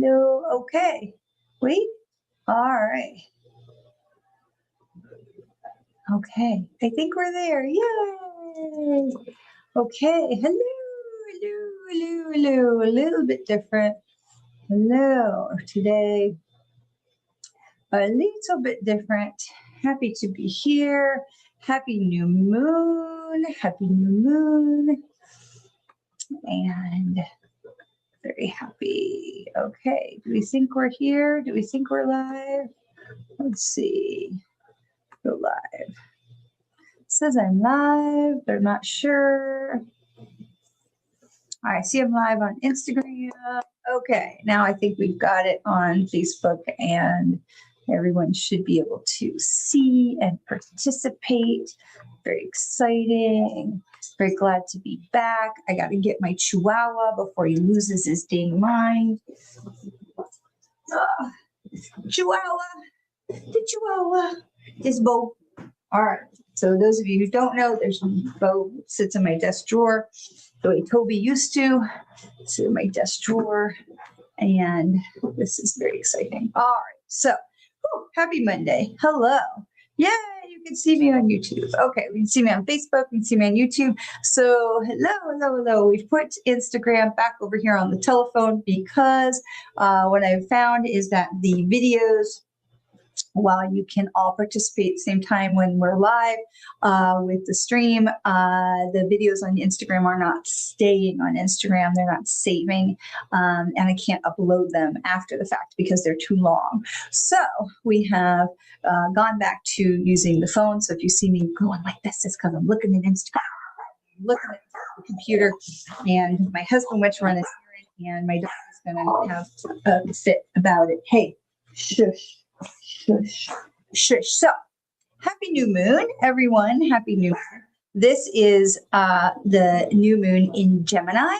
Hello. Okay. Wait. All right. Okay. I think we're there. Yay. Okay. Hello. A little bit different. Hello. Today, a little bit different. Happy to be here. Happy new moon. Happy new moon. And very happy. Okay. Do we think we're here? Do we think we're live? Let's see. Go live. It says I'm live. They're not sure. I see I'm live on Instagram. Okay. Now I think we've got it on Facebook and everyone should be able to see and participate. Very exciting. Very glad to be back. I got to get my chihuahua before he loses his dang mind. Chihuahua. The chihuahua is Bo. All right. So those of you who don't know, there's Bo sits in my desk drawer the way Toby used to sit in my desk drawer. And this is very exciting. All right. So happy Monday. Hello. Yay. You can see me on YouTube. Okay. We can see me on Facebook. We can see me on YouTube. So hello. We've put Instagram back over here on the telephone because what I've found is that the videos, while you can all participate at the same time when we're live with the stream, the videos on Instagram are not staying on Instagram. They're not saving, and I can't upload them after the fact because they're too long. So we have gone back to using the phone. So if you see me going like this, it's because I'm looking at Instagram, looking at the computer, and my husband went to run his errand, and my dog is going to have a fit about it. Hey, shush. So, happy new moon, everyone. Happy new moon. This is the new moon in Gemini.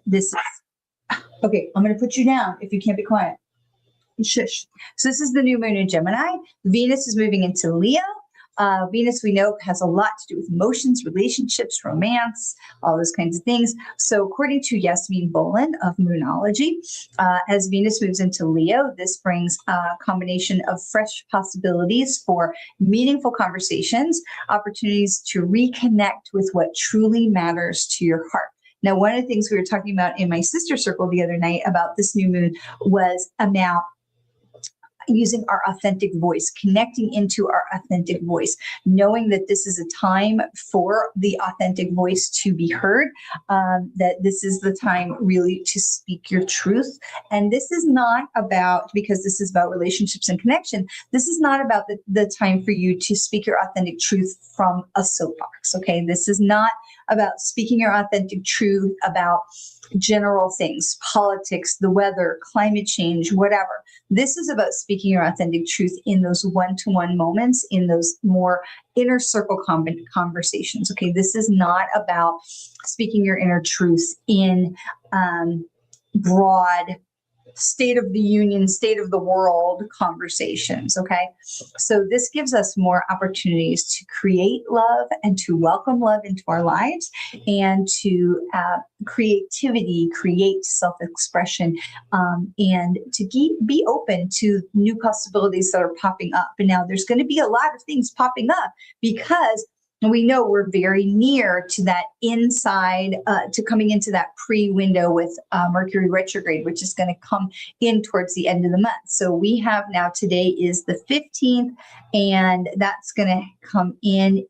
This is, okay, I'm going to put you down if you can't be quiet. Shush. So this is the new moon in Gemini. Venus is moving into Leo. Venus, we know, has a lot to do with emotions, relationships, romance, all those kinds of things. So according to Yasmin Boland of Moonology, as Venus moves into Leo, this brings a combination of fresh possibilities for meaningful conversations, opportunities to reconnect with what truly matters to your heart. Now, one of the things we were talking about in my sister circle the other night about this new moon was about using our authentic voice, connecting into our authentic voice, knowing that this is a time for the authentic voice to be heard, that this is the time really to speak your truth. And this is not about, because this is about relationships and connection, this is not about the time for you to speak your authentic truth from a soapbox, okay? This is not about speaking your authentic truth about general things, politics, the weather, climate change, whatever. This is about speaking your authentic truth in those one-to-one moments, in those more inner circle conversations. Okay, this is not about speaking your inner truth in broad state of the union, state of the world conversations. Okay, so this gives us more opportunities to create love and to welcome love into our lives, and to creativity, create self-expression, and to be open to new possibilities that are popping up. And now there's going to be a lot of things popping up because we know we're very near to that inside, to coming into that pre-window with Mercury retrograde, which is going to come in towards the end of the month. So we have now, today is the 15th, and that's going to come in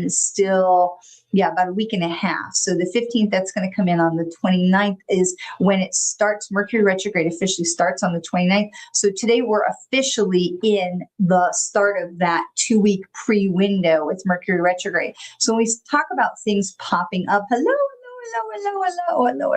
still, about a week and a half. So the 15th, that's going to come in on the 29th is when it starts. Mercury retrograde officially starts on the 29th. So today we're officially in the start of that 2-week pre-window with Mercury retrograde. So when we talk about things popping up, hello,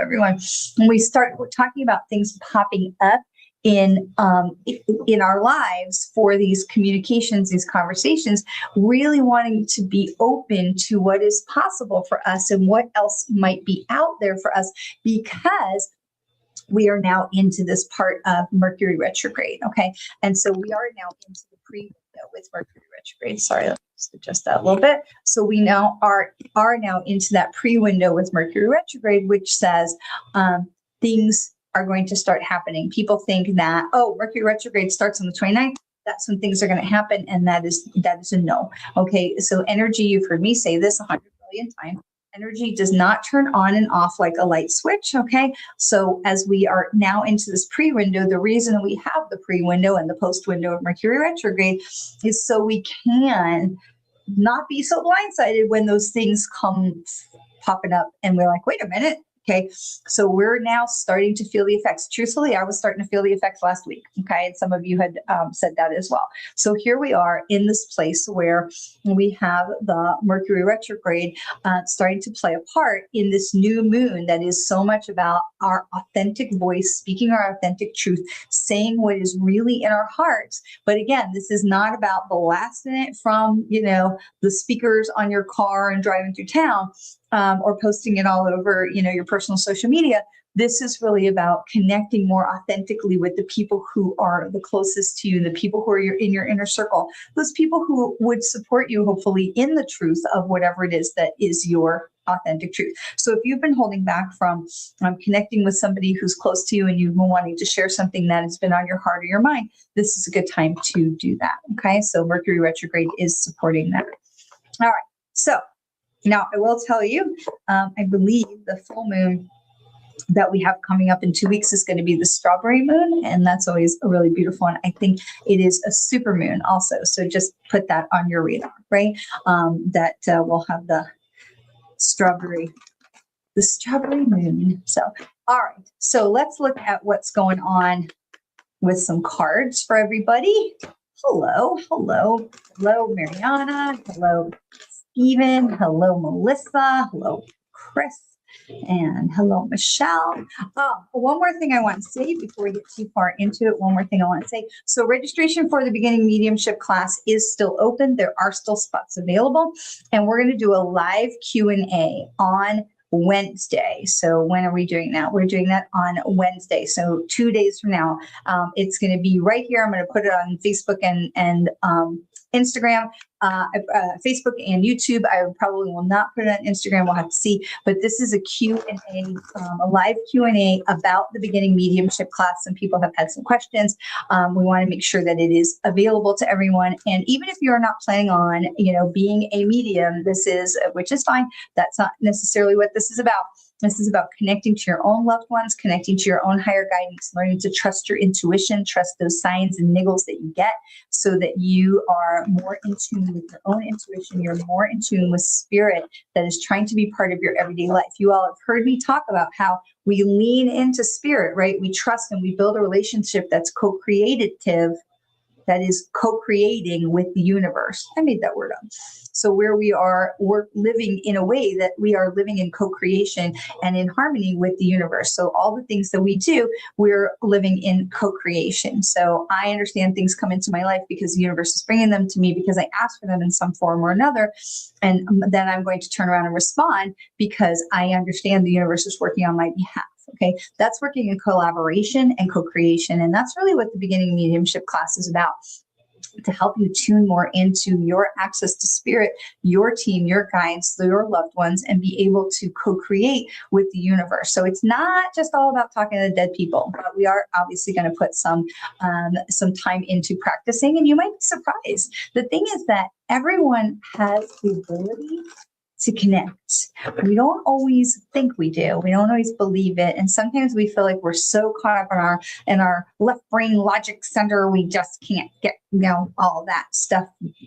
everyone. When we start talking about things popping up in our lives for these communications, these conversations, really wanting to be open to what is possible for us and what else might be out there for us, because we are now into this part of Mercury retrograde. Okay. And so we are now into the pre-window with Mercury retrograde. Sorry, let me just adjust that a little bit. So we now are now into that pre-window with Mercury retrograde, which says, things are going to start happening. People think that, oh, Mercury retrograde starts on the 29th. That's when things are going to happen. And that is a no. Okay. So energy, you've heard me say this 100 billion times. Energy does not turn on and off like a light switch. Okay. So as we are now into this pre-window, the reason we have the pre-window and the post-window of Mercury retrograde is so we can not be so blindsided when those things come popping up and we're like, wait a minute. Okay, so we're now starting to feel the effects. Truthfully, I was starting to feel the effects last week. Okay, and some of you had said that as well. So here we are in this place where we have the Mercury retrograde starting to play a part in this new moon that is so much about our authentic voice, speaking our authentic truth, saying what is really in our hearts. But again, this is not about blasting it from, the speakers on your car and driving through town. Or posting it all over, your personal social media. This is really about connecting more authentically with the people who are the closest to you, the people who are in your inner circle, those people who would support you, hopefully, in the truth of whatever it is that is your authentic truth. So if you've been holding back from connecting with somebody who's close to you and you've been wanting to share something that has been on your heart or your mind, this is a good time to do that. Okay, so Mercury retrograde is supporting that. All right, so now, I will tell you, I believe the full moon that we have coming up in 2 weeks is going to be the strawberry moon, and that's always a really beautiful one. I think it is a super moon also, so just put that on your radar, right? That we'll have the strawberry moon. So, all right, so let's look at what's going on with some cards for everybody. Hello, Mariana. Hello, Stephen. Hello, Melissa. Hello, Chris. And hello, Michelle. One more thing I want to say before we get too far into it. So registration for the beginning mediumship class is still open. There are still spots available. And we're going to do a live Q&A on Wednesday. So when are we doing that? We're doing that on Wednesday. So 2 days from now, it's going to be right here. I'm going to put it on Facebook and Instagram, Facebook and YouTube. I probably will not put it on Instagram. We'll have to see. But this is a Q&A, a live Q&A about the beginning mediumship class. Some people have had some questions. We want to make sure that it is available to everyone. And even if you're not planning on, being a medium, which is fine. That's not necessarily what this is about. This is about connecting to your own loved ones, connecting to your own higher guidance, learning to trust your intuition, trust those signs and niggles that you get so that you are more in tune with your own intuition. You're more in tune with spirit that is trying to be part of your everyday life. You all have heard me talk about how we lean into spirit, right? We trust and we build a relationship that's co-creative, that is co-creating with the universe. I made that word up. So where we're living in a way that we are living in co-creation and in harmony with the universe. So all the things that we do, we're living in co-creation. So I understand things come into my life because the universe is bringing them to me because I asked for them in some form or another. And then I'm going to turn around and respond because I understand the universe is working on my behalf. Okay, that's working in collaboration and co-creation. And that's really what the beginning mediumship class is about, to help you tune more into your access to spirit, your team, your guides, your loved ones, and be able to co-create with the universe. So it's not just all about talking to the dead people, but we are obviously going to put some time into practicing. And you might be surprised. The thing is that everyone has the ability to connect. We don't always think we do. We don't always believe it. And sometimes we feel like we're so caught up in our left brain logic center, we just can't get, all that stuff.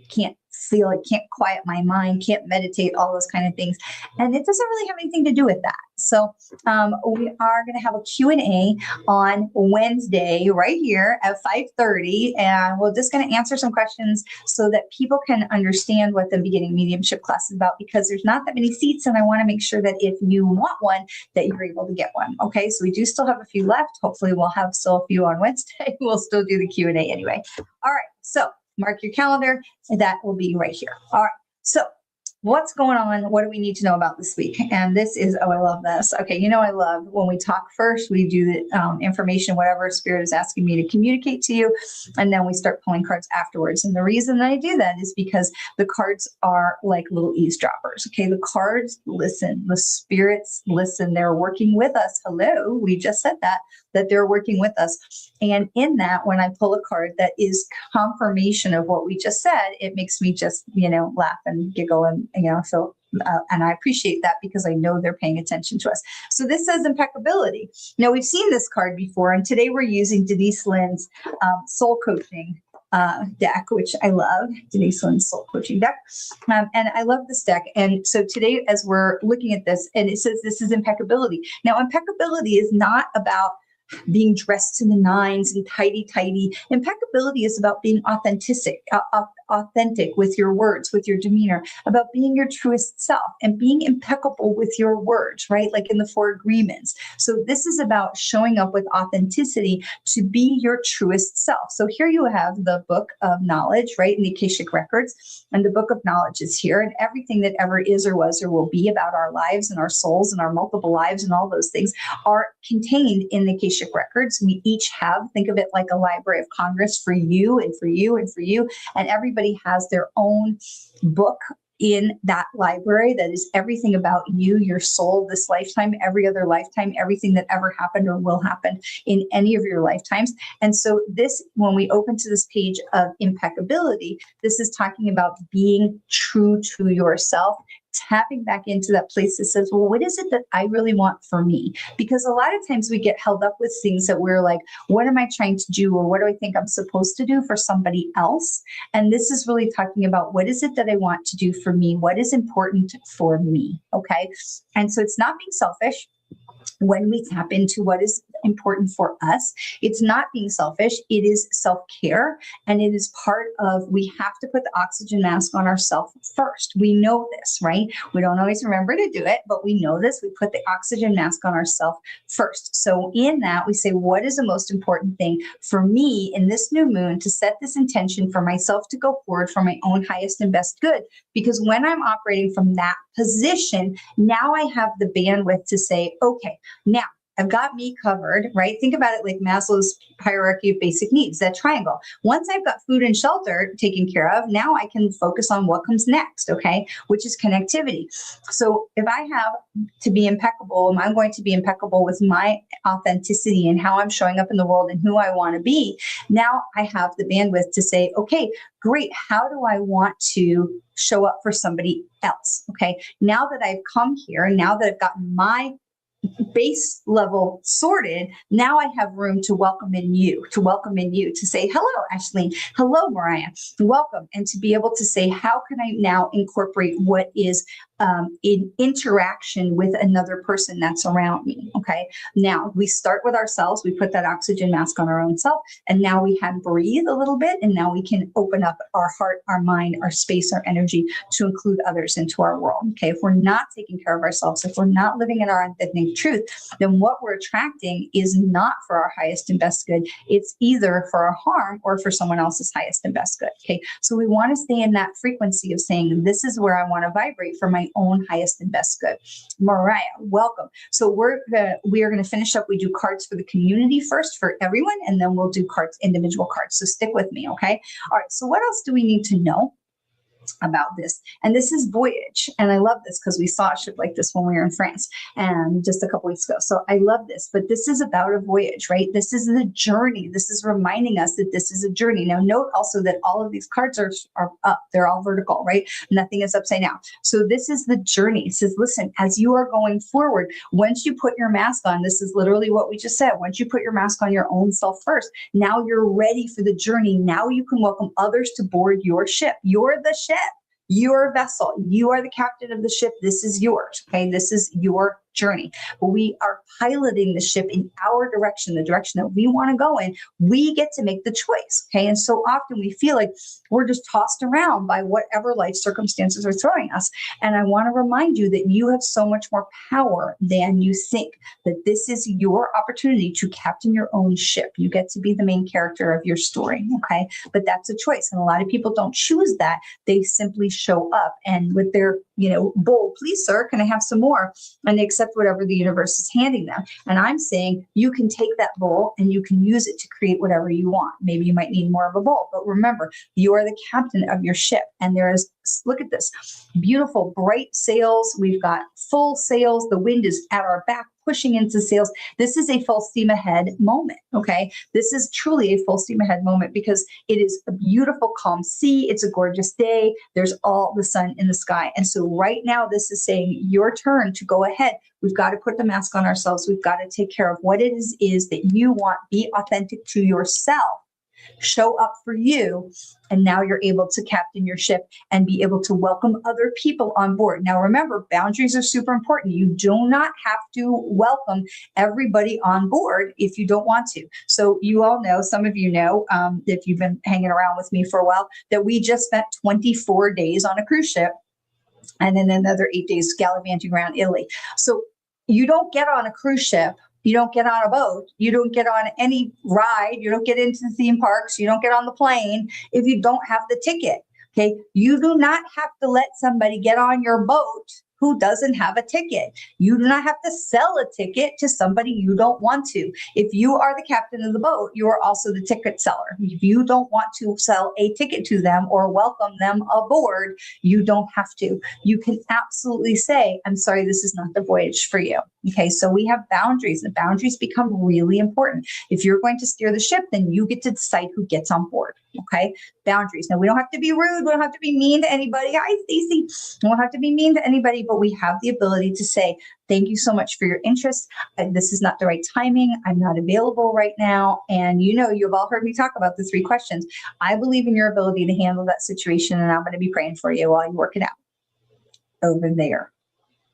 Can't feel it, can't quiet my mind, can't meditate, all those kind of things. And it doesn't really have anything to do with that. So we are going to have a Q&A on Wednesday right here at 5:30. And we're just going to answer some questions so that people can understand what the beginning mediumship class is about, because there's not that many seats. And I want to make sure that if you want one, that you're able to get one. Okay, so we do still have a few left. Hopefully we'll have still a few on Wednesday. We'll still do the Q&A anyway. All right, so mark your calendar. That will be right here. All right, so what's going on? What do we need to know about this week? And this is, oh, I love this. Okay. I love when we talk first, we do the information, whatever spirit is asking me to communicate to you. And then we start pulling cards afterwards. And the reason that I do that is because the cards are like little eavesdroppers. Okay. The cards listen, the spirits listen. They're working with us. Hello. We just said that they're working with us. And in that, when I pull a card that is confirmation of what we just said, it makes me just, laugh and giggle and, so, and I appreciate that because I know they're paying attention to us. So this says impeccability. Now we've seen this card before, and today we're using Denise Lynn's soul coaching deck, which I love, Denise Lynn's soul coaching deck. And I love this deck. And so today, as we're looking at this, and it says this is impeccability. Now, impeccability is not about being dressed to the nines and tidy. Impeccability is about being authentic with your words, with your demeanor, about being your truest self and being impeccable with your words, right? Like in the 4 agreements. So this is about showing up with authenticity to be your truest self. So here you have the book of knowledge, right? In the Akashic records, and the book of knowledge is here, and everything that ever is or was or will be about our lives and our souls and our multiple lives and all those things are contained in the Akashic records. We each have, think of it like a Library of Congress for you and for you and for you. And everybody has their own book in that library that is everything about you, your soul, this lifetime, every other lifetime, everything that ever happened or will happen in any of your lifetimes. And so this, when we open to this page of impeccability, this is talking about being true to yourself, tapping back into that place that says, well, what is it that I really want for me? Because a lot of times we get held up with things that we're like, what am I trying to do? Or what do I think I'm supposed to do for somebody else? And this is really talking about what is it that I want to do for me? What is important for me? Okay. And so it's not being selfish. When we tap into what is important for us, it's not being selfish. It is self-care. And it is part of, we have to put the oxygen mask on ourselves first. We know this, right? We don't always remember to do it, but we know this. We put the oxygen mask on ourselves first. So in that, we say, what is the most important thing for me in this new moon to set this intention for myself to go forward for my own highest and best good? Because when I'm operating from that position, now I have the bandwidth to say, okay, now I've got me covered, right? Think about it like Maslow's hierarchy of basic needs, that triangle. Once I've got food and shelter taken care of, now I can focus on what comes next, okay? Which is connectivity. So if I have to be impeccable, I'm going to be impeccable with my authenticity and how I'm showing up in the world and who I want to be. Now I have the bandwidth to say, okay, great. How do I want to show up for somebody else? Okay. Now that I've come here, now that I've gotten my base level sorted, now I have room to welcome in you, to say, hello, Ashleen, hello, Mariah, welcome. And to be able to say, how can I now incorporate what is in interaction with another person that's around me? Okay. Now we start with ourselves. We put that oxygen mask on our own self. And now we can breathe a little bit. And now we can open up our heart, our mind, our space, our energy to include others into our world. Okay. If we're not taking care of ourselves, if we're not living in our authentic truth, then what we're attracting is not for our highest and best good. It's either for our harm or for someone else's highest and best good. Okay. So we want to stay in that frequency of saying, this is where I want to vibrate for my own highest and best good. Mariah, welcome. So we are going to finish up. We do cards for the community first for everyone, and then we'll do cards, individual cards. So stick with me. Okay. All right. So what else do we need to know about this? And this is Voyage. And I love this because we saw a ship like this when we were in France and just a couple weeks ago. So I love this, but this is about a voyage, right? This is the journey. This is reminding us that this is a journey. Now note also that all of these cards are up. They're all vertical, right? Nothing is upside down. So this is the journey. It says, listen, as you are going forward, once you put your mask on, this is literally what we just said. Once you put your mask on your own self first, now you're ready for the journey. Now you can welcome others to board your ship. You're the ship. Your vessel. You are the captain of the ship. This is yours. Okay. This is your journey. But we are piloting the ship in our direction, the direction that we want to go in. We get to make the choice. Okay. And so often we feel like we're just tossed around by whatever life circumstances are throwing us. And I want to remind you that you have so much more power than you think, that this is your opportunity to captain your own ship. You get to be the main character of your story. Okay. But that's a choice. And a lot of people don't choose that. They simply show up, and with their bowl, please, sir, can I have some more? And they accept whatever the universe is handing them. And I'm saying you can take that bowl and you can use it to create whatever you want. Maybe you might need more of a bowl, but remember, you are the captain of your ship. And look at this, beautiful, bright sails. We've got full sails. The wind is at our back, pushing into sails. This is a full steam ahead moment. Okay. This is truly a full steam ahead moment because it is a beautiful, calm sea. It's a gorgeous day. There's all the sun in the sky. And so right now, this is saying your turn to go ahead. We've got to put the mask on ourselves. We've got to take care of what it is that you want. Be authentic to yourself. Show up for you. And now you're able to captain your ship and be able to welcome other people on board. Now, remember, boundaries are super important. You do not have to welcome everybody on board if you don't want to. So you all know, some of you know, if you've been hanging around with me for a while, that we just spent 24 days on a cruise ship and then another 8 days gallivanting around Italy. So you don't get on a cruise ship. You don't get on a boat. You don't get on any ride. You don't get into the theme parks. You don't get on the plane if you don't have the ticket. Okay. You do not have to let somebody get on your boat who doesn't have a ticket. You do not have to sell a ticket to somebody you don't want to. If you are the captain of the boat, you are also the ticket seller. If you don't want to sell a ticket to them or welcome them aboard, you don't have to. You can absolutely say, I'm sorry, this is not the voyage for you. Okay, so we have boundaries, and boundaries become really important. If you're going to steer the ship, then you get to decide who gets on board. Okay, boundaries. Now, we don't have to be rude. We don't have to be mean to anybody. Hi, Stacey. We don't have to be mean to anybody, but we have the ability to say, thank you so much for your interest. This is not the right timing. I'm not available right now. And you've all heard me talk about the 3 questions. I believe in your ability to handle that situation, and I'm going to be praying for you while you work it out over there.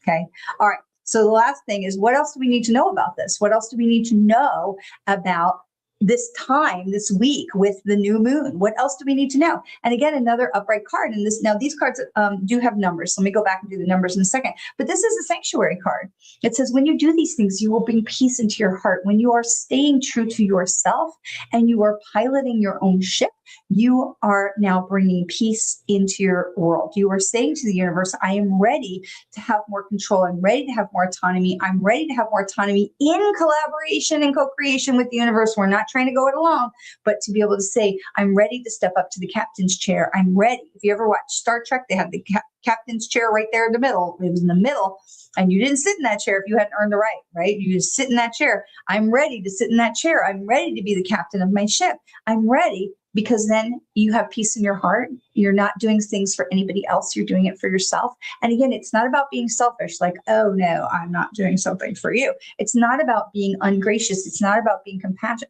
Okay. All right. So the last thing is, what else do we need to know about this? What else do we need to know about this time, this week with the new moon? What else do we need to know? And again, another upright card. And now these cards do have numbers. So let me go back and do the numbers in a second. But this is a sanctuary card. It says, when you do these things, you will bring peace into your heart. When you are staying true to yourself and you are piloting your own ship, you are now bringing peace into your world. You are saying to the universe, I am ready to have more control. I'm ready to have more autonomy. I'm ready to have more autonomy in collaboration and co-creation with the universe. We're not trying to go it alone, but to be able to say, I'm ready to step up to the captain's chair. I'm ready. If you ever watch Star Trek, they have the captain's chair right there in the middle. It was in the middle, and you didn't sit in that chair if you hadn't earned the right? You just sit in that chair. I'm ready to sit in that chair. I'm ready to be the captain of my ship. I'm ready. Because then you have peace in your heart. You're not doing things for anybody else. You're doing it for yourself. And again, it's not about being selfish, like, oh no, I'm not doing something for you. It's not about being ungracious. It's not about being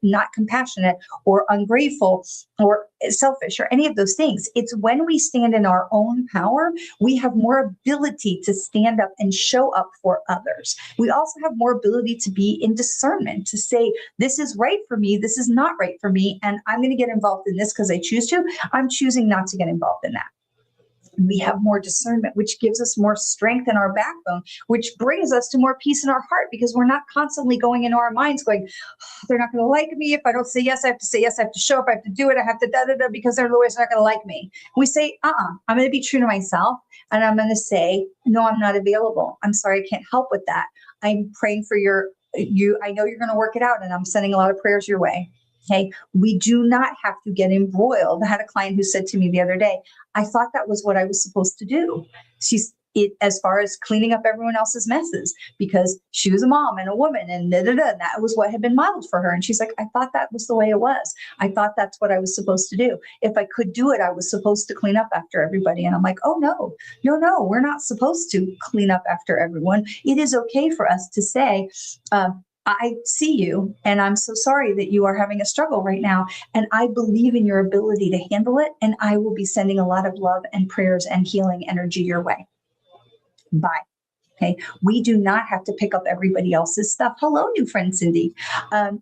not compassionate or ungrateful or selfish or any of those things. It's when we stand in our own power, we have more ability to stand up and show up for others. We also have more ability to be in discernment, to say, this is right for me, this is not right for me, and I'm going to get involved in this because I choose to. I'm choosing not to get involved in that. We have more discernment, which gives us more strength in our backbone, which brings us to more peace in our heart, because we're not constantly going into our minds going, oh, they're not going to like me. If I don't say yes, I have to say yes. I have to show up. I have to do it. I have to da-da-da because they're always not going to like me. We say, I'm going to be true to myself. And I'm going to say, no, I'm not available. I'm sorry. I can't help with that. I'm praying for you. I know you're going to work it out, and I'm sending a lot of prayers your way. Okay. We do not have to get embroiled. I had a client who said to me the other day, I thought that was what I was supposed to do. As far as cleaning up everyone else's messes, because she was a mom and a woman and and that was what had been modeled for her. And she's like, I thought that was the way it was. I thought that's what I was supposed to do. If I could do it, I was supposed to clean up after everybody. And I'm like, oh no, we're not supposed to clean up after everyone. It is okay for us to say, I see you, and I'm so sorry that you are having a struggle right now. And I believe in your ability to handle it. And I will be sending a lot of love and prayers and healing energy your way. Bye. Okay. We do not have to pick up everybody else's stuff. Hello, new friend Cindy.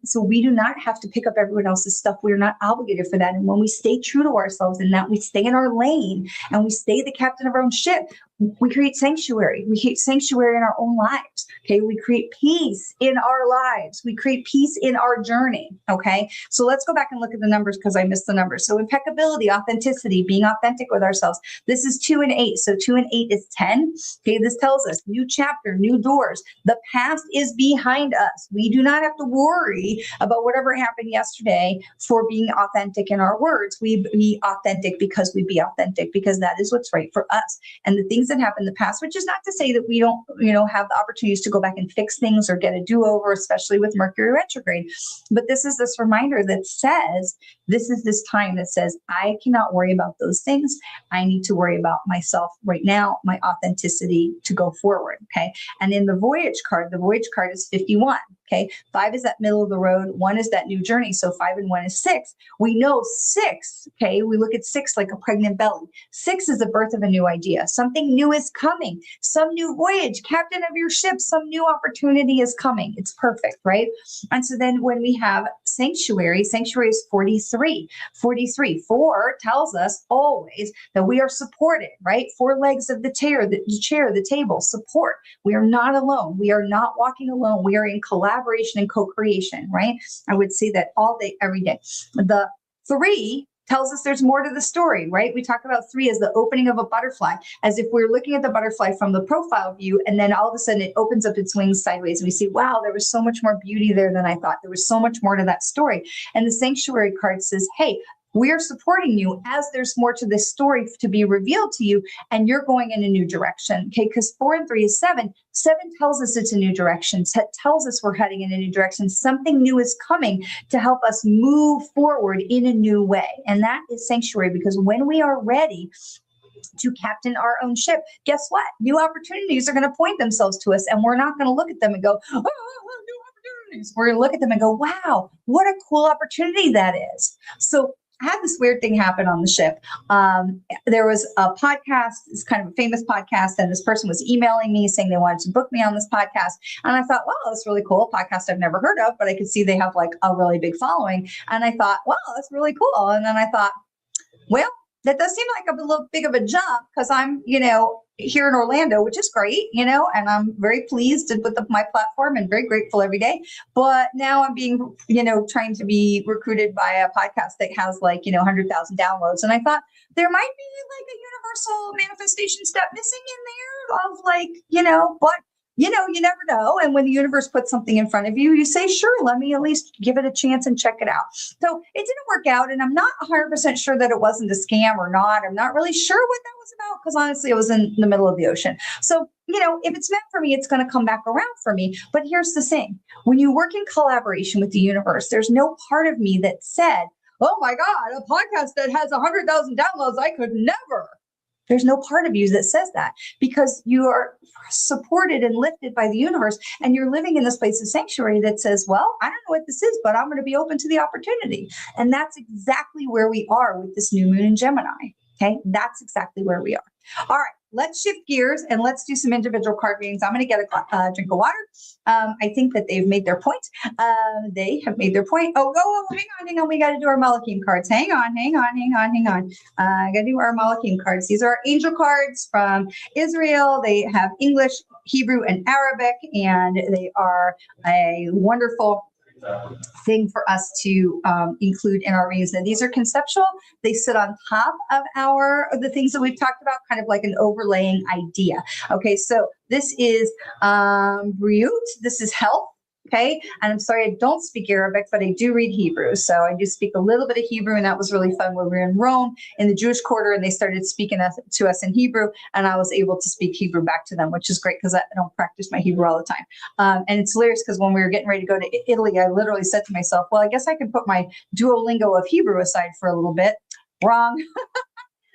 So we do not have to pick up everyone else's stuff. We're not obligated for that. And when we stay true to ourselves and that we stay in our lane and we stay the captain of our own ship, We create sanctuary. We create sanctuary in our own lives. Okay. We create peace in our lives. We create peace in our journey. Okay. So let's go back and look at the numbers because I missed the numbers. So impeccability, authenticity, being authentic with ourselves. This is 2 and 8. So 2 and 8 is 10. Okay. This tells us new chapter, new doors. The past is behind us. We do not have to worry about whatever happened yesterday for being authentic in our words. We be authentic because we be authentic because that is what's right for us. And the things that happened in the past, which is not to say that we don't, have the opportunities to go back and fix things or get a do-over, especially with Mercury retrograde. But this is this reminder that says, this is this time that says, I cannot worry about those things. I need to worry about myself right now, my authenticity to go forward. Okay. And in the voyage card is 51. Okay. 5 is that middle of the road. 1 is that new journey. So 5 and 1 is 6. We know 6. Okay. We look at 6 like a pregnant belly. 6 is the birth of a new idea. Something new is coming. Some new voyage, captain of your ship, some new opportunity is coming. It's perfect, right? And so then when we have sanctuary is 43. 4 tells us always that we are supported, right? 4 legs of the chair, the table, support. We are not alone. We are not walking alone. We are in collaboration and co-creation, right? I would say that all day, every day. The 3 tells us there's more to the story, right? We talk about 3 as the opening of a butterfly, as if we're looking at the butterfly from the profile view, and then all of a sudden it opens up its wings sideways, and we see, wow, there was so much more beauty there than I thought. There was so much more to that story. And the sanctuary card says, hey, we are supporting you as there's more to this story to be revealed to you, and you're going in a new direction. Okay, because 4 and 3 is 7. 7 tells us it's a new direction. It tells us we're heading in a new direction. Something new is coming to help us move forward in a new way. And that is sanctuary, because when we are ready to captain our own ship, guess what? New opportunities are going to point themselves to us, and we're not going to look at them and go, oh, new opportunities. We're going to look at them and go, wow, what a cool opportunity that is. So I had this weird thing happen on the ship. There was a podcast, it's kind of a famous podcast, and this person was emailing me saying they wanted to book me on this podcast. And I thought, wow, that's really cool. A podcast I've never heard of, but I could see they have like a really big following. And I thought, wow, that's really cool. And then I thought, well, that does seem like a little big of a jump because I'm, here in Orlando, which is great, and I'm very pleased with my platform and very grateful every day. But now I'm being, trying to be recruited by a podcast that has 100,000 downloads. And I thought there might be like a universal manifestation step missing in there of but you never know. And when the universe puts something in front of you, you say, sure, let me at least give it a chance and check it out. So it didn't work out. And I'm not 100% sure that it wasn't a scam or not. I'm not really sure what that was about because honestly, it was in the middle of the ocean. So, if it's meant for me, it's going to come back around for me. But here's the thing. When you work in collaboration with the universe, there's no part of me that said, oh my God, a podcast that has 100,000 downloads, I could never. There's no part of you that says that because you are supported and lifted by the universe, and you're living in this place of sanctuary that says, well, I don't know what this is, but I'm going to be open to the opportunity. And that's exactly where we are with this new moon in Gemini. Okay. That's exactly where we are. All right. Let's shift gears and let's do some individual card readings. I'm going to get a drink of water. I think that they've made their point. They have made their point. Hang on. We got to do our Malachim cards. Hang on. I got to do our Malachim cards. These are our angel cards from Israel. They have English, Hebrew, and Arabic, and they are a wonderful thing for us to include in our readings. And these are conceptual. They sit on top of the things that we've talked about, kind of like an overlaying idea. Okay, so this is Briut. This is health. Okay, and I'm sorry, I don't speak Arabic, but I do read Hebrew. So I do speak a little bit of Hebrew, and that was really fun when we were in Rome in the Jewish quarter, and they started speaking to us in Hebrew, and I was able to speak Hebrew back to them, which is great because I don't practice my Hebrew all the time. And it's hilarious because when we were getting ready to go to Italy, I literally said to myself, well, I guess I could put my Duolingo of Hebrew aside for a little bit. Wrong.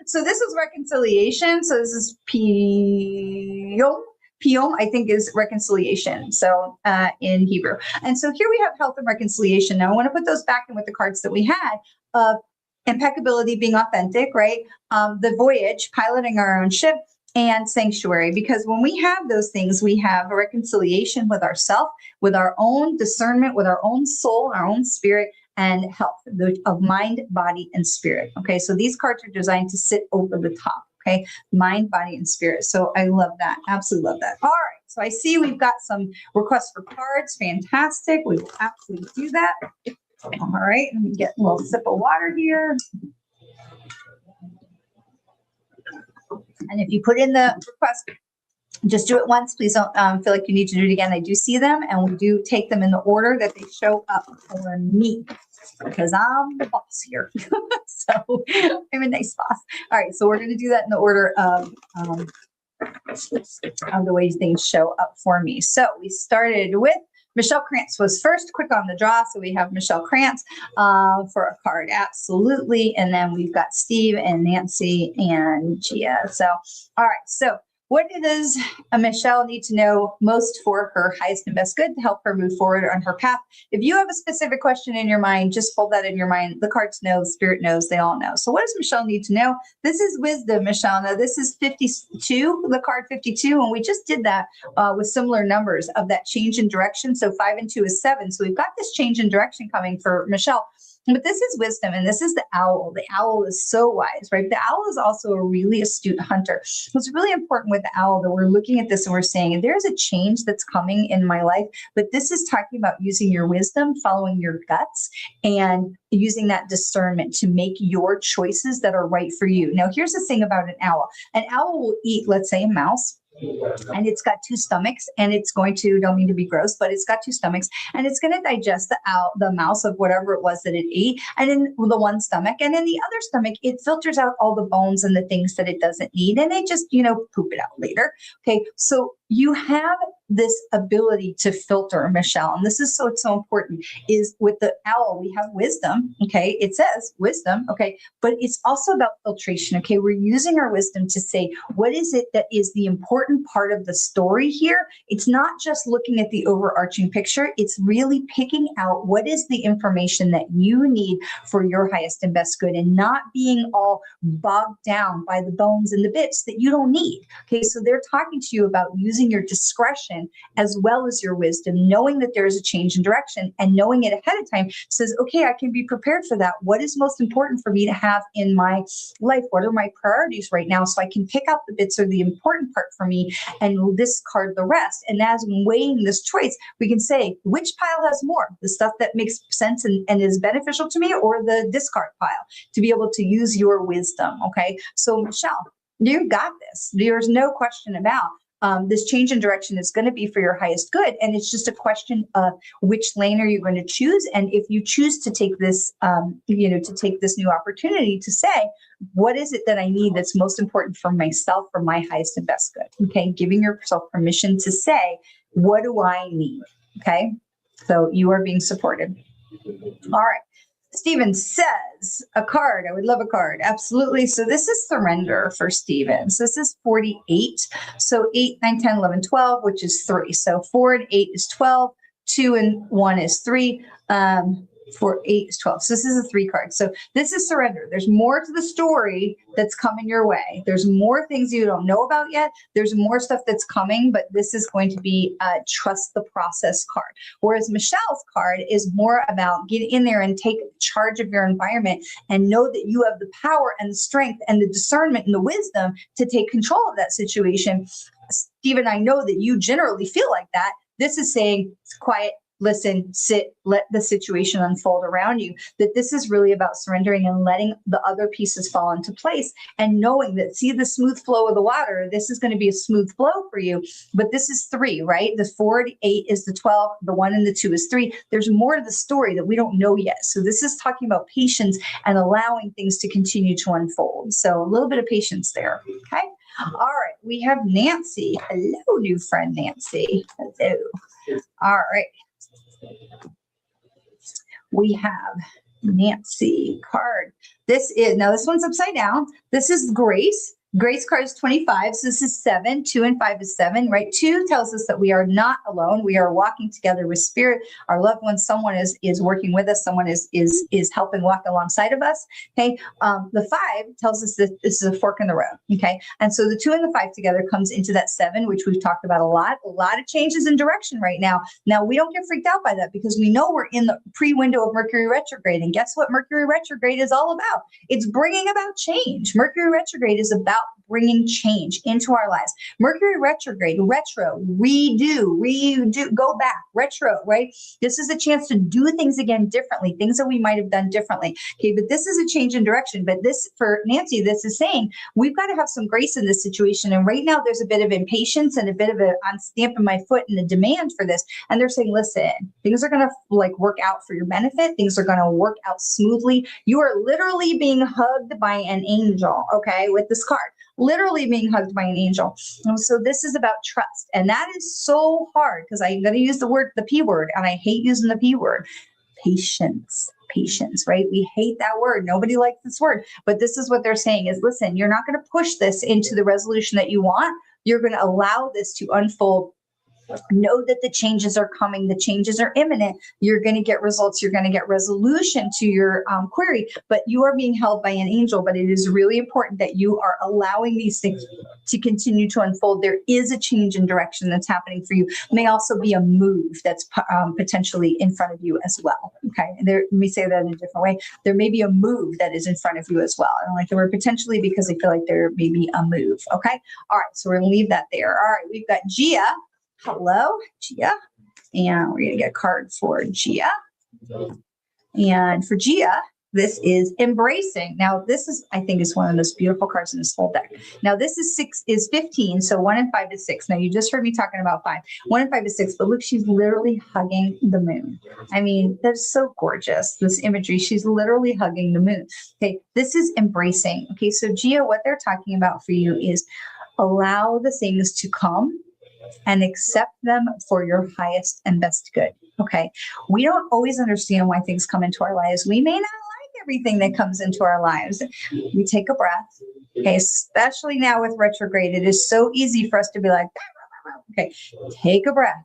So this is reconciliation. So this is Piyom. Piyom, I think, is reconciliation. So in Hebrew. And so here we have health and reconciliation. Now I want to put those back in with the cards that we had of impeccability, being authentic, right? The voyage, piloting our own ship, and sanctuary. Because when we have those things, we have a reconciliation with ourself, with our own discernment, with our own soul, our own spirit, and health of mind, body, and spirit. Okay, so these cards are designed to sit over the top. Okay. Mind, body, and spirit. So I love that. Absolutely love that. All right. So I see we've got some requests for cards. Fantastic. We will absolutely do that. All right. Let me get a little sip of water here. And if you put in the request, just do it once. Please don't feel like you need to do it again. I do see them, and we do take them in the order that they show up for me, because I'm the boss here. So I'm a nice boss. All right, so we're going to do that in the order of the way things show up for me. So we started with Michelle Krantz was first, quick on the draw. So we have Michelle Krantz for a card. Absolutely. And then we've got Steve and Nancy and Gia. So, all right. So what does Michelle need to know most for her highest and best good to help her move forward on her path? If you have a specific question in your mind, just hold that in your mind. The cards know, the spirit knows, they all know. So what does Michelle need to know? This is wisdom, Michelle. Now this is 52, the card 52, and we just did that with similar numbers of that change in direction. So 5 and 2 is 7. So we've got this change in direction coming for Michelle. But this is wisdom, and this is the owl. The owl is so wise, right? The owl is also a really astute hunter. What's really important with the owl that we're looking at this and we're saying, there's a change that's coming in my life, but this is talking about using your wisdom, following your guts, and using that discernment to make your choices that are right for you. Now, here's the thing about an owl. An owl will eat, let's say, a mouse, and it's got 2 stomachs, and it's going to, don't mean to be gross, but it's got 2 stomachs, and it's going to digest the mouse of whatever it was that it ate, and in the one stomach, and in the other stomach, it filters out all the bones and the things that it doesn't need, and it just, poop it out later. Okay. So you have this ability to filter, Michelle, and this is so important, is with the owl, we have wisdom. Okay. It says wisdom. Okay. But it's also about filtration. Okay. We're using our wisdom to say, what is it that is the important part of the story here? It's not just looking at the overarching picture. It's really picking out what is the information that you need for your highest and best good, and not being all bogged down by the bones and the bits that you don't need. Okay. So they're talking to you about using your discretion as well as your wisdom, knowing that there is a change in direction, and knowing it ahead of time says, okay, I can be prepared for that. What is most important for me to have in my life? What are my priorities right now? So I can pick out the bits or the important part for me and discard the rest. And as I'm weighing this choice, we can say, which pile has more? The stuff that makes sense and is beneficial to me, or the discard pile, to be able to use your wisdom. Okay. So Michelle, you got this. There's no question about this change in direction is going to be for your highest good. And it's just a question of which lane are you going to choose? And if you choose to take this, to take this new opportunity to say, what is it that I need that's most important for myself, for my highest and best good? Okay. Giving yourself permission to say, what do I need? Okay. So you are being supported. All right. Stephen says, a card. I would love a card. Absolutely. So this is surrender for Stephen. So this is 48. So 8, 9, 10, 11, 12, which is 3. So 4 and 8 is 12. 2 and 1 is 3. 4, 8 is 12. So this is a 3 card. So this is surrender. There's more to the story that's coming your way. There's more things you don't know about yet. There's more stuff that's coming, but this is going to be a trust the process card. Whereas Michelle's card is more about get in there and take charge of your environment and know that you have the power and the strength and the discernment and the wisdom to take control of that situation. Stephen, I know that you generally feel like that. This is saying it's quiet, listen, sit, let the situation unfold around you, that this is really about surrendering and letting the other pieces fall into place, and knowing that, see the smooth flow of the water, this is going to be a smooth flow for you. But this is 3, right? The 4 to 8 is the 12, the 1 and the 2 is 3. There's more to the story that we don't know yet. So this is talking about patience and allowing things to continue to unfold. So a little bit of patience there. Okay. All right. We have Nancy. Hello, new friend, Nancy. Hello. All right. We have Nancy card. This one's upside down. This is Grace. Grace card is 25. So this is 7. 2 and 5 is 7, right? 2 tells us that we are not alone. We are walking together with spirit. Our loved one, someone is working with us. Someone is helping walk alongside of us. Okay. The 5 tells us that this is a fork in the road. Okay. And so the 2 and the 5 together comes into that 7, which we've talked about a lot of changes in direction right now. Now we don't get freaked out by that because we know we're in the pre-window of Mercury retrograde. And guess what Mercury retrograde is all about? It's bringing about change. Mercury retrograde is about about bringing change into our lives. Mercury retrograde, retro, redo, go back, retro, right? This is a chance to do things again differently, things that we might have done differently. Okay, but this is a change in direction. But this, for Nancy, this is saying we've got to have some grace in this situation. And right now there's a bit of impatience and a bit of a I'm stamping my foot in the demand for this. And they're saying, listen, things are going to like work out for your benefit. Things are going to work out smoothly. You are literally being hugged by an angel, okay, with this card. Literally being hugged by an angel. And so this is about trust. And that is so hard because I'm going to use the P word, and I hate using the P word. Patience, right? We hate that word. Nobody likes this word. But this is what they're saying is, listen, you're not going to push this into the resolution that you want. You're going to allow this to unfold. Know that the changes are coming. The changes are imminent. You're going to get results. You're going to get resolution to your query, but you are being held by an angel. But it is really important that you are allowing these things to continue to unfold. There is a change in direction that's happening for you. May also be a move that's potentially in front of you as well. Okay. Let me say that in a different way. There may be a move that is in front of you as well. I don't like the word potentially because I feel like there may be a move. Okay. All right. So we're going to leave that there. All right. We've got Gia. Hello, Gia. And we're going to get a card for Gia. And for Gia, this is embracing. Now, this is, I think, is one of the most beautiful cards in this whole deck. Now, this is 15. So 1 and 5 is 6. Now, you just heard me talking about 5. 1 and 5 is 6. But look, she's literally hugging the moon. I mean, that's so gorgeous, this imagery. She's literally hugging the moon. Okay, this is embracing. Okay, so Gia, what they're talking about for you is allow the things to come and accept them for your highest and best good. Okay. We don't always understand why things come into our lives. We may not like everything that comes into our lives. We take a breath. Okay. Especially now with retrograde, it is so easy for us to be like, okay, take a breath.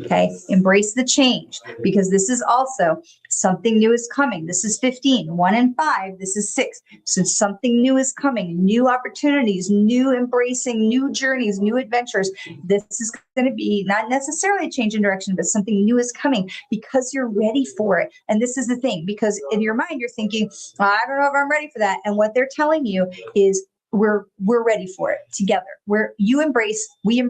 Okay. Embrace the change, because this is also something new is coming. This is 15, 1 and 5. This is 6. So something new is coming, new opportunities, new embracing, new journeys, new adventures. This is going to be not necessarily a change in direction, but something new is coming because you're ready for it. And this is the thing, because in your mind, you're thinking, I don't know if I'm ready for that. And what they're telling you is we're ready for it together. You embrace, we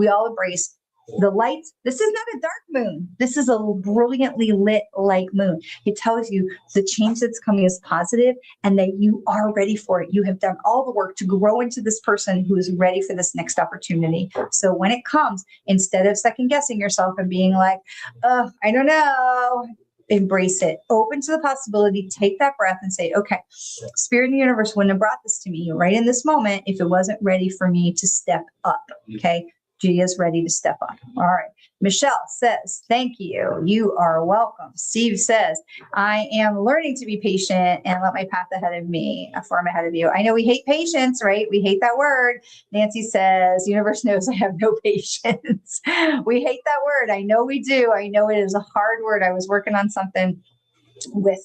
all embrace. The lights, this is not a dark moon. This is a brilliantly lit light moon. It tells you the change that's coming is positive and that you are ready for it. You have done all the work to grow into this person who is ready for this next opportunity. So when it comes, instead of second guessing yourself and being like, oh, I don't know, embrace it. Open to the possibility, take that breath and say, okay, Spirit and the universe wouldn't have brought this to me right in this moment if it wasn't ready for me to step up. Okay. Gia is ready to step up. All right. Michelle says, thank you. You are welcome. Steve says, I am learning to be patient and let my path ahead of me, form ahead of you. I know we hate patience, right? We hate that word. Nancy says, universe knows I have no patience. We hate that word. I know we do. I know it is a hard word. I was working on something with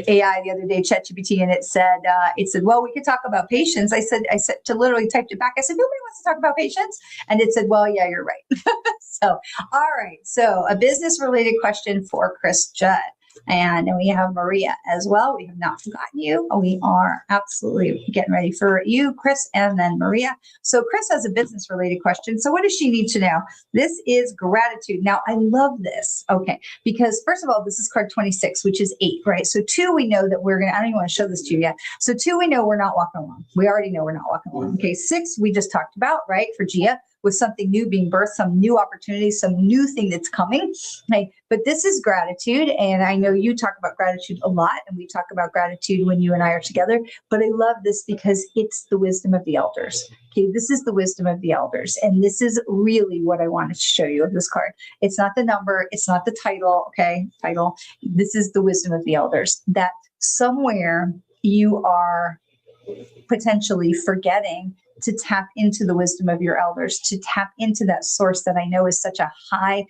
AI the other day, ChatGPT, and it said, well, we could talk about patience. I said to literally typed it back. I said, nobody wants to talk about patience. And it said, well, yeah, you're right. So, all right. So a business related question for Chris Judd. And then we have Maria as well. We have not forgotten you. We are absolutely getting ready for you, Chris, and then Maria. So Chris has a business related question. So what does she need to know? This is gratitude. Now, I love this. Okay. Because first of all, this is card 26, which is 8, right? So 2, we know that I don't even want to show this to you yet. So 2, we know we're not walking alone. We already know we're not walking alone. Okay. 6, we just talked about, right? For Gia, with something new being birthed, some new opportunity, some new thing that's coming. Okay. But this is gratitude. And I know you talk about gratitude a lot, and we talk about gratitude when you and I are together. But I love this because it's the wisdom of the elders. Okay. This is the wisdom of the elders. And this is really what I wanted to show you of this card. It's not the number. It's not the title. Okay. Title. This is the wisdom of the elders, that somewhere you are potentially forgetting to tap into the wisdom of your elders, to tap into that source that I know is such a high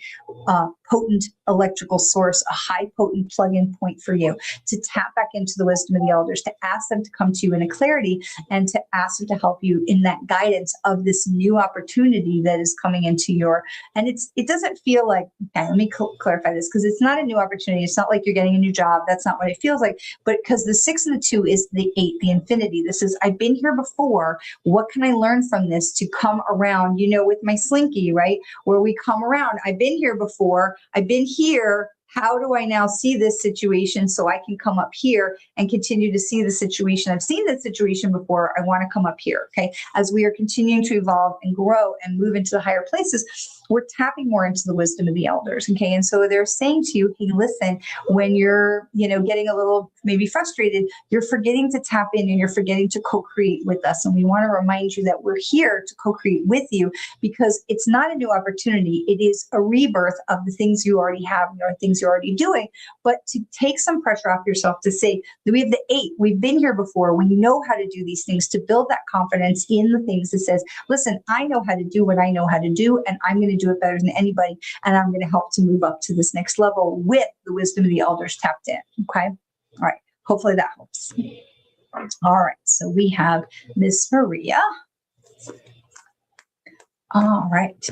potent electrical source, a high potent plug-in point for you to tap back into the wisdom of the elders, to ask them to come to you in a clarity and to ask them to help you in that guidance of this new opportunity that is coming into your, and it doesn't feel like, okay, let me clarify this, because it's not a new opportunity. It's not like you're getting a new job. That's not what it feels like. But because the 6 and the 2 is the 8, the infinity. This is, I've been here before. What can I learn from this to come around, with my slinky, right? Where we come around. I've been here before. I've been here. How do I now see this situation so I can come up here and continue to see the situation? I've seen this situation before. I want to come up here. Okay. As we are continuing to evolve and grow and move into the higher places, we're tapping more into the wisdom of the elders. Okay. And so they're saying to you, hey, listen, when you're, getting a little maybe frustrated, you're forgetting to tap in and you're forgetting to co-create with us. And we want to remind you that we're here to co-create with you, because it's not a new opportunity. It is a rebirth of the things you already have, things you're already doing, but to take some pressure off yourself to say that we have the 8, we've been here before, we know how to do these things, to build that confidence in the things that says, listen, I know how to do what I know how to do, and I'm going to do it better than anybody, and I'm going to help to move up to this next level with the wisdom of the elders tapped in. Okay. All right. Hopefully that helps. All right. So we have Miss Maria. All right.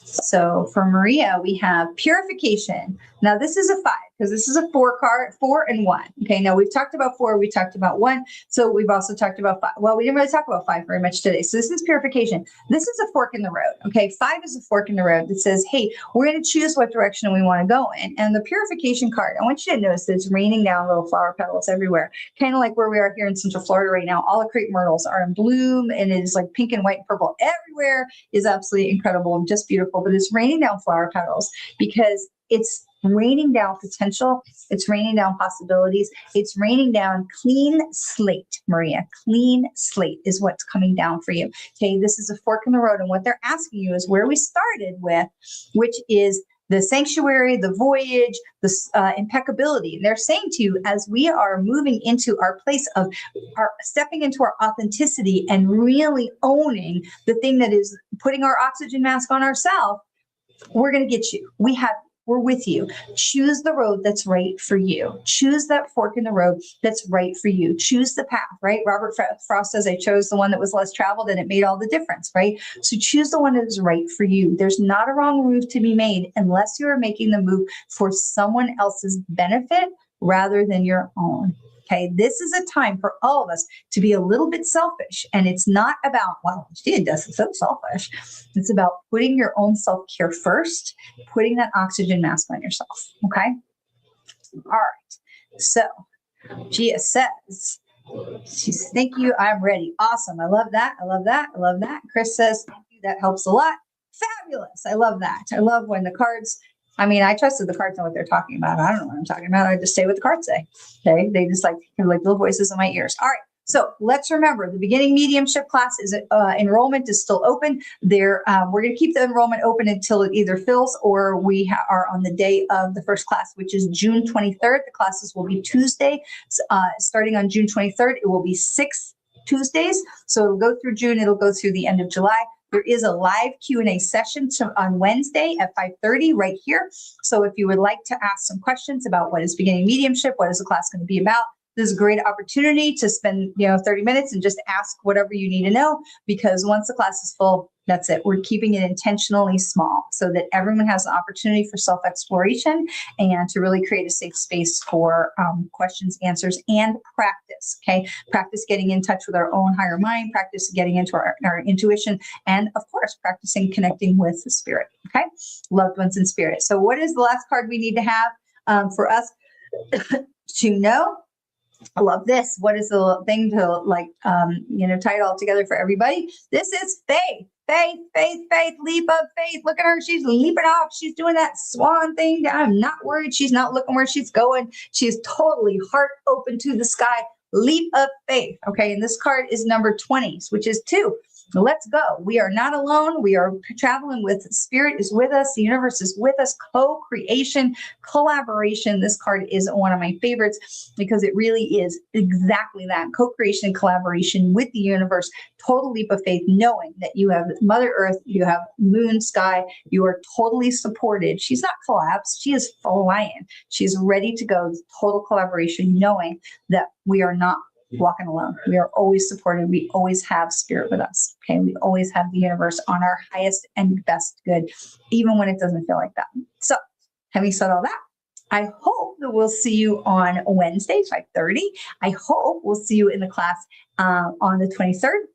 So for Maria, we have purification. Now this is a 5, because this is a 4 card, 4 and 1. Okay. Now we've talked about 4, we talked about 1. So we've also talked about 5. Well, we didn't really talk about 5 very much today. So this is purification. This is a fork in the road. Okay. 5 is a fork in the road that says, hey, we're going to choose what direction we want to go in. And the purification card, I want you to notice that it's raining down little flower petals everywhere. Kind of like where we are here in Central Florida right now. All the crepe myrtles are in bloom, and it is like pink and white and purple everywhere. Is absolutely incredible and just beautiful. But it's raining down flower petals because it's raining down potential. It's raining down possibilities. It's raining down clean slate, Maria. Clean slate is what's coming down for you. Okay, this is a fork in the road. And what they're asking you is where we started with, which is the sanctuary, the voyage, the impeccability. And they're saying to you, as we are moving into our place of our stepping into our authenticity and really owning the thing that is putting our oxygen mask on ourselves, we're going to get you. We're with you. Choose the road that's right for you. Choose that fork in the road that's right for you. Choose the path, right? Robert Frost says, I chose the one that was less traveled and it made all the difference, right? So choose the one that is right for you. There's not a wrong move to be made unless you are making the move for someone else's benefit rather than your own. Okay, this is a time for all of us to be a little bit selfish. And it's not about, well, she does it so selfish. It's about putting your own self-care first, putting that oxygen mask on yourself. Okay. All right. So Gia says, thank you. I'm ready. Awesome. I love that. I love that. I love that. Chris says, thank you. That helps a lot. Fabulous. I love that. I love when the cards, I trusted the cards know what they're talking about. I don't know what I'm talking about. I just say what the cards say. Okay. They just like little voices in my ears. All right. So let's remember the beginning mediumship class is enrollment is still open. We're going to keep the enrollment open until it either fills or we are on the day of the first class, which is June 23rd. The classes will be Tuesday. Starting on June 23rd, it will be 6 Tuesdays. So it'll go through June. It'll go through the end of July. There is a live Q&A session on Wednesday at 5:30 right here. So if you would like to ask some questions about what is beginning mediumship, what is the class going to be about, this is a great opportunity to spend 30 minutes and just ask whatever you need to know, because once the class is full, that's it. We're keeping it intentionally small so that everyone has an opportunity for self-exploration and to really create a safe space for questions, answers, and practice. Okay, practice getting in touch with our own higher mind, practice getting into our intuition, and of course, practicing connecting with the spirit. Okay, loved ones in spirit. So, what is the last card we need to have for us to know? I love this. What is the thing to tie it all together for everybody? This is faith. Faith, faith, faith, leap of faith. Look at her. She's leaping off. She's doing that swan thing. I'm not worried. She's not looking where she's going. She's totally heart open to the sky. Leap of faith. Okay. And this card is number 20, which is 2. Let's go. We are not alone. We are traveling with Spirit is with us. The universe is with us. Co-creation, collaboration. This card is one of my favorites because it really is exactly that. Co-creation and collaboration with the universe. Total leap of faith, knowing that you have Mother Earth, you have moon, sky, you are totally supported. She's not collapsed. She is flying. She's ready to go. Total collaboration, knowing that we are not walking alone. We are always supported. We always have Spirit with us. Okay. We always have the universe on our highest and best good, even when it doesn't feel like that. So having said all that, I hope that we'll see you on Wednesday, 5:30. I hope we'll see you in the class on the 23rd.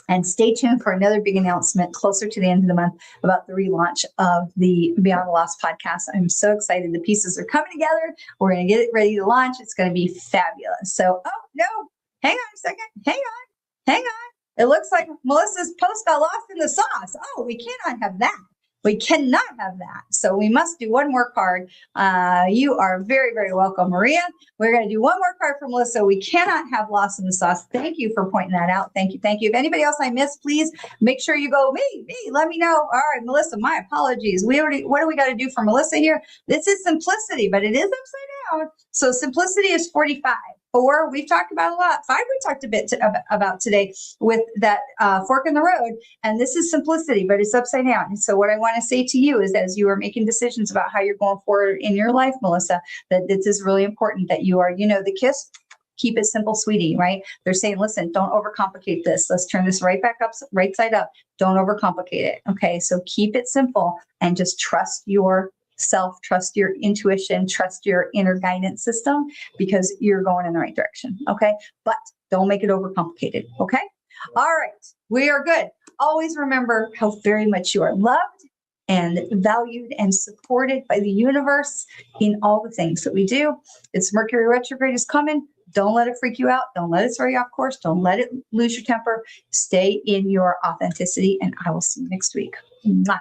And stay tuned for another big announcement closer to the end of the month about the relaunch of the Beyond the Lost podcast. I'm so excited. The pieces are coming together. We're going to get it ready to launch. It's going to be fabulous. So, oh, no, hang on a second. Hang on. It looks like Melissa's post got lost in the sauce. Oh, we cannot have that. We cannot have that. So we must do one more card. You are very, very welcome, Maria. We're going to do one more card for Melissa. We cannot have lost in the sauce. Thank you for pointing that out. Thank you. Thank you. If anybody else I missed, please make sure you go, me, let me know. All right, Melissa, my apologies. What do we got to do for Melissa here? This is simplicity, but it is upside down. So simplicity is 45. 4, we've talked about a lot. 5, we talked a bit about today with that fork in the road. And this is simplicity, but it's upside down. And so what I want to say to you is, as you are making decisions about how you're going forward in your life, Melissa, that this is really important, that you are, the kiss, keep it simple, sweetie, right? They're saying, listen, don't overcomplicate this. Let's turn this right back up, right side up. Don't overcomplicate it. Okay. So keep it simple and just trust yourself, trust your intuition, trust your inner guidance system, because you're going in the right direction. Okay. But don't make it overcomplicated. Okay. All right. We are good. Always remember how very much you are loved and valued and supported by the universe in all the things that we do. It's Mercury retrograde is coming. Don't let it freak you out. Don't let it throw you off course. Don't let it lose your temper. Stay in your authenticity, and I will see you next week. Mwah.